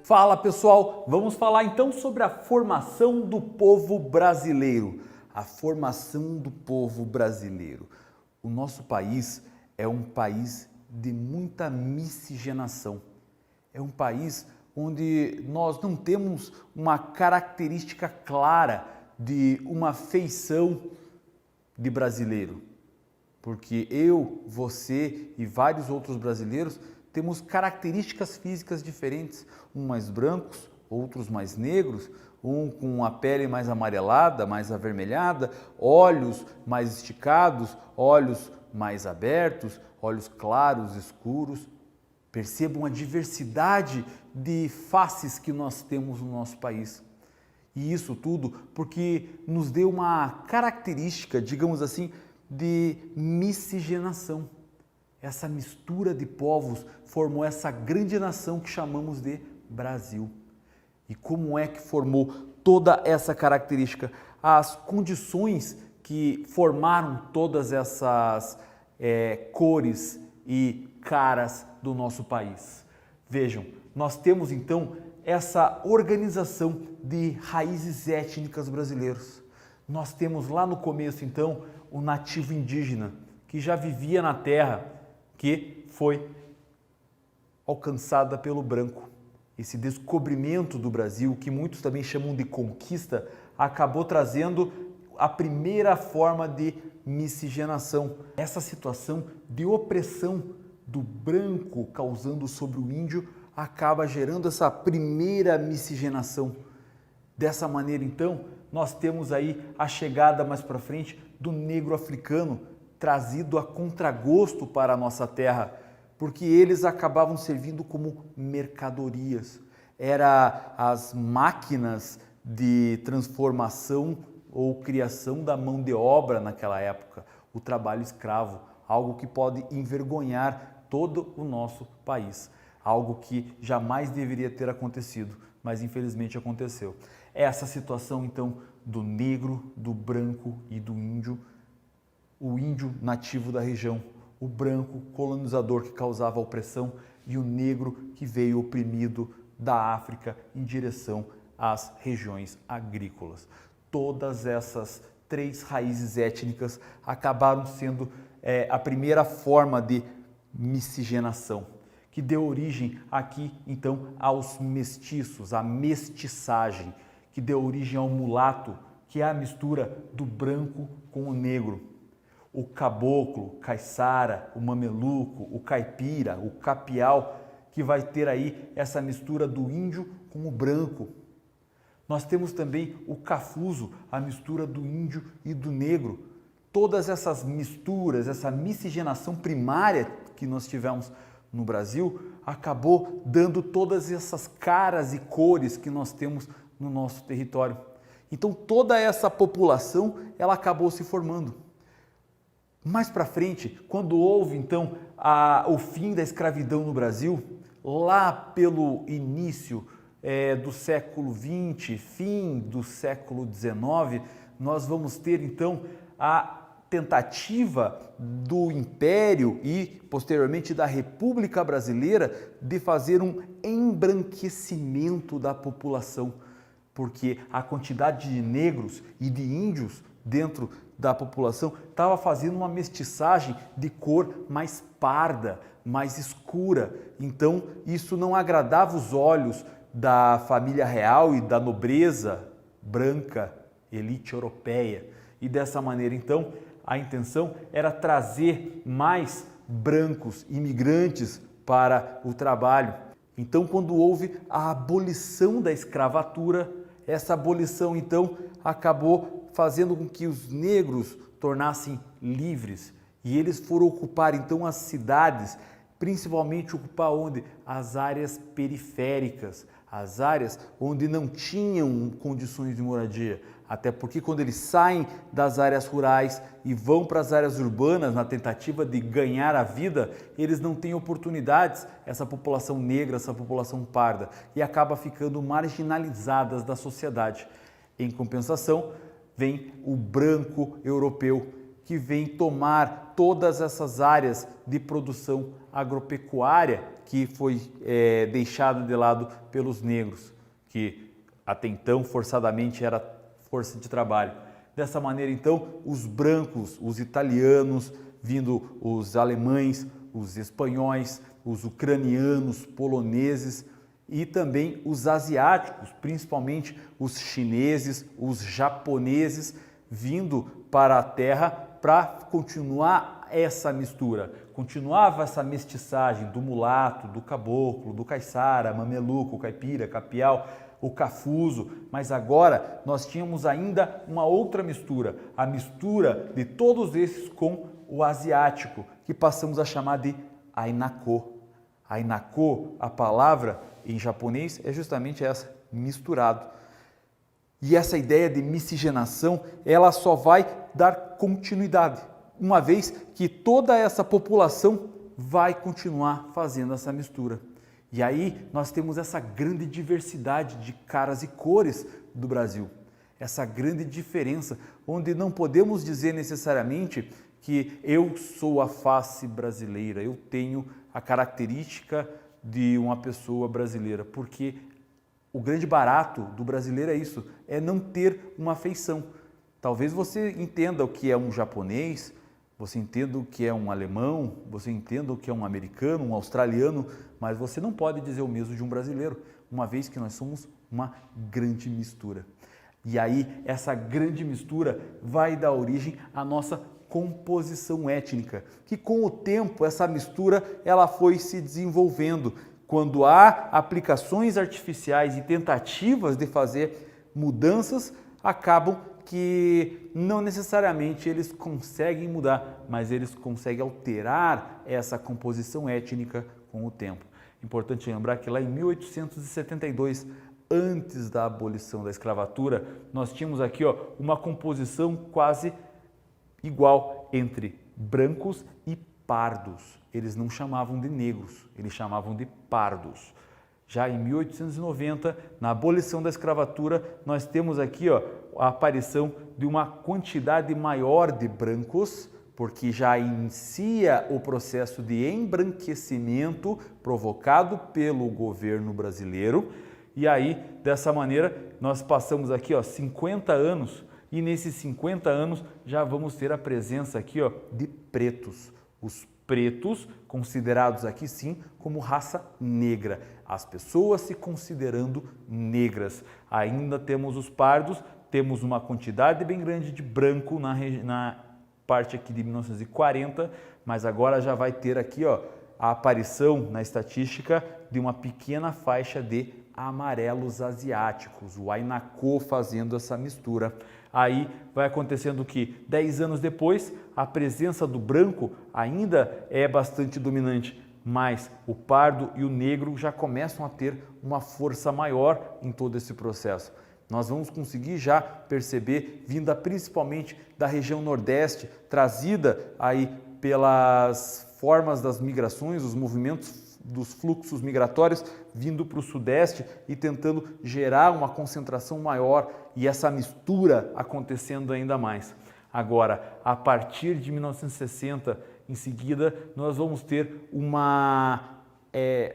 Fala pessoal, vamos falar então sobre a formação do povo brasileiro. A formação do povo brasileiro. O nosso país é um país de muita miscigenação. É um país onde nós não temos uma característica clara de uma feição de brasileiro. Porque eu, você e vários outros brasileiros temos características físicas diferentes, uns mais brancos, outros mais negros, um com a pele mais amarelada, mais avermelhada, olhos mais esticados, olhos mais abertos, olhos claros, escuros. Percebam a diversidade de faces que nós temos no nosso país. E isso tudo porque nos deu uma característica, digamos assim, de miscigenação. Essa mistura de povos formou essa grande nação que chamamos de Brasil. E como é que formou toda essa característica? As condições que formaram todas essas cores e caras do nosso país. Vejam, nós temos então essa organização de raízes étnicas brasileiras. Nós temos lá no começo então o nativo indígena que já vivia na terra, que foi alcançada pelo branco. Esse descobrimento do Brasil, que muitos também chamam de conquista, acabou trazendo a primeira forma de miscigenação. Essa situação de opressão do branco causando sobre o índio acaba gerando essa primeira miscigenação. Dessa maneira, então, nós temos aí a chegada mais para frente do negro africano, trazido a contragosto para a nossa terra, porque eles acabavam servindo como mercadorias. Era as máquinas de transformação ou criação da mão de obra naquela época, o trabalho escravo, algo que pode envergonhar todo o nosso país, algo que jamais deveria ter acontecido, mas infelizmente aconteceu. Essa situação então do negro, do branco e do índio, o índio nativo da região, o branco colonizador que causava opressão e o negro que veio oprimido da África em direção às regiões agrícolas. Todas essas três raízes étnicas acabaram sendo a primeira forma de miscigenação, que deu origem aqui então aos mestiços, à mestiçagem, que deu origem ao mulato, que é a mistura do branco com o negro. O caboclo, caiçara, o mameluco, o caipira, o capial, que vai ter aí essa mistura do índio com o branco. Nós temos também o cafuso, a mistura do índio e do negro. Todas essas misturas, essa miscigenação primária que nós tivemos no Brasil, acabou dando todas essas caras e cores que nós temos no nosso território. Então toda essa população, ela acabou se formando. Mais para frente, quando houve então o fim da escravidão no Brasil, lá pelo início do século XX, fim do século XIX, nós vamos ter então a tentativa do Império e posteriormente da República Brasileira de fazer um embranquecimento da população, porque a quantidade de negros e de índios dentro da população estava fazendo uma mestiçagem de cor mais parda, mais escura. Então isso não agradava os olhos da família real e da nobreza branca, elite europeia. E dessa maneira então a intenção era trazer mais brancos imigrantes para o trabalho. Então quando houve a abolição da escravatura, essa abolição então acabou fazendo com que os negros tornassem livres e eles foram ocupar então as cidades, principalmente ocupar onde? As áreas periféricas, as áreas onde não tinham condições de moradia. Até porque quando eles saem das áreas rurais e vão para as áreas urbanas na tentativa de ganhar a vida, eles não têm oportunidades, essa população negra, essa população parda, e acaba ficando marginalizadas da sociedade. Em compensação, vem o branco europeu, que vem tomar todas essas áreas de produção agropecuária que foi deixada de lado pelos negros, que até então forçadamente era força de trabalho. Dessa maneira, então, os brancos, os italianos, vindo os alemães, os espanhóis, os ucranianos, poloneses e também os asiáticos, principalmente os chineses, os japoneses, vindo para a terra para continuar essa mistura. Continuava essa mestiçagem do mulato, do caboclo, do caiçara, mameluco, caipira, capial, o cafuso, mas agora nós tínhamos ainda uma outra mistura, a mistura de todos esses com o asiático, que passamos a chamar de Ainako. Ainako, a palavra em japonês é justamente essa, misturado. E essa ideia de miscigenação, ela só vai dar continuidade, uma vez que toda essa população vai continuar fazendo essa mistura. E aí nós temos essa grande diversidade de caras e cores do Brasil, essa grande diferença, onde não podemos dizer necessariamente que eu sou a face brasileira, eu tenho a característica de uma pessoa brasileira, porque o grande barato do brasileiro é isso, é não ter uma feição. Talvez você entenda o que é um japonês, você entenda o que é um alemão, você entenda o que é um americano, um australiano, mas você não pode dizer o mesmo de um brasileiro, uma vez que nós somos uma grande mistura. E aí, essa grande mistura vai dar origem à nossa composição étnica, que com o tempo essa mistura ela foi se desenvolvendo. Quando há aplicações artificiais e tentativas de fazer mudanças, acabam que não necessariamente eles conseguem mudar, mas eles conseguem alterar essa composição étnica com o tempo. Importante lembrar que lá em 1872, antes da abolição da escravatura, nós tínhamos aqui uma composição quase igual entre brancos e pardos. Eles não chamavam de negros, eles chamavam de pardos. Já em 1890, na abolição da escravatura, nós temos aqui a aparição de uma quantidade maior de brancos, porque já inicia o processo de embranquecimento provocado pelo governo brasileiro. E aí, dessa maneira, nós passamos aqui 50 anos e nesses 50 anos já vamos ter a presença aqui de pretos. Os pretos, considerados aqui sim como raça negra, as pessoas se considerando negras. Ainda temos os pardos, temos uma quantidade bem grande de branco na parte aqui de 1940, mas agora já vai ter aqui a aparição na estatística de uma pequena faixa de amarelos asiáticos, o Ainako fazendo essa mistura. Aí vai acontecendo que 10 anos depois, a presença do branco ainda é bastante dominante, mas o pardo e o negro já começam a ter uma força maior em todo esse processo. Nós vamos conseguir já perceber, vinda principalmente da região Nordeste, trazida aí pelas formas das migrações, os movimentos dos fluxos migratórios vindo para o Sudeste e tentando gerar uma concentração maior e essa mistura acontecendo ainda mais. Agora, a partir de 1960, em seguida, nós vamos ter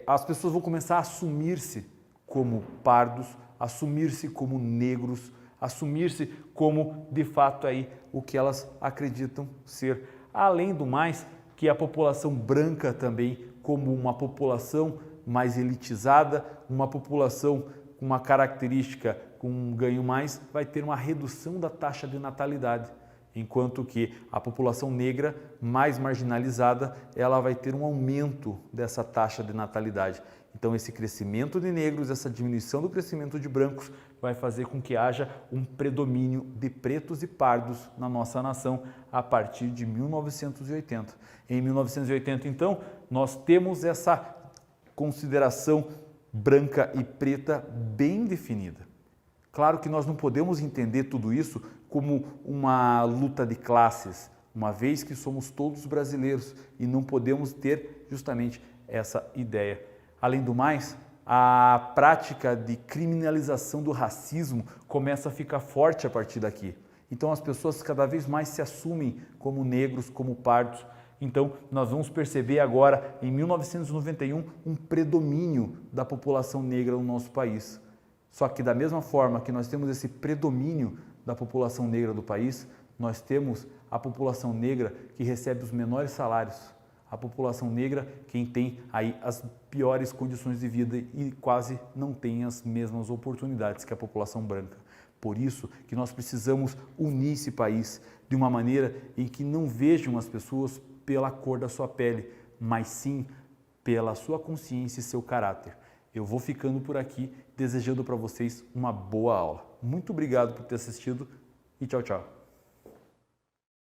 as pessoas vão começar a assumir-se como pardos, assumir-se como negros, assumir-se como, de fato, aí, o que elas acreditam ser. Além do mais, que a população branca também, como uma população mais elitizada, uma população com uma característica, com um ganho mais, vai ter uma redução da taxa de natalidade, enquanto que a população negra, mais marginalizada, ela vai ter um aumento dessa taxa de natalidade. Então esse crescimento de negros, essa diminuição do crescimento de brancos vai fazer com que haja um predomínio de pretos e pardos na nossa nação a partir de 1980. Em 1980, então, nós temos essa consideração branca e preta bem definida. Claro que nós não podemos entender tudo isso como uma luta de classes, uma vez que somos todos brasileiros e não podemos ter justamente essa ideia. Além do mais, a prática de criminalização do racismo começa a ficar forte a partir daqui. Então as pessoas cada vez mais se assumem como negros, como pardos. Então nós vamos perceber agora, em 1991, um predomínio da população negra no nosso país. Só que da mesma forma que nós temos esse predomínio da população negra do país, nós temos a população negra que recebe os menores salários, a população negra quem tem aí as piores condições de vida e quase não tem as mesmas oportunidades que a população branca. Por isso que nós precisamos unir esse país de uma maneira em que não vejam as pessoas pela cor da sua pele, mas sim pela sua consciência e seu caráter. Eu vou ficando por aqui, desejando para vocês uma boa aula. Muito obrigado por ter assistido e tchau, tchau.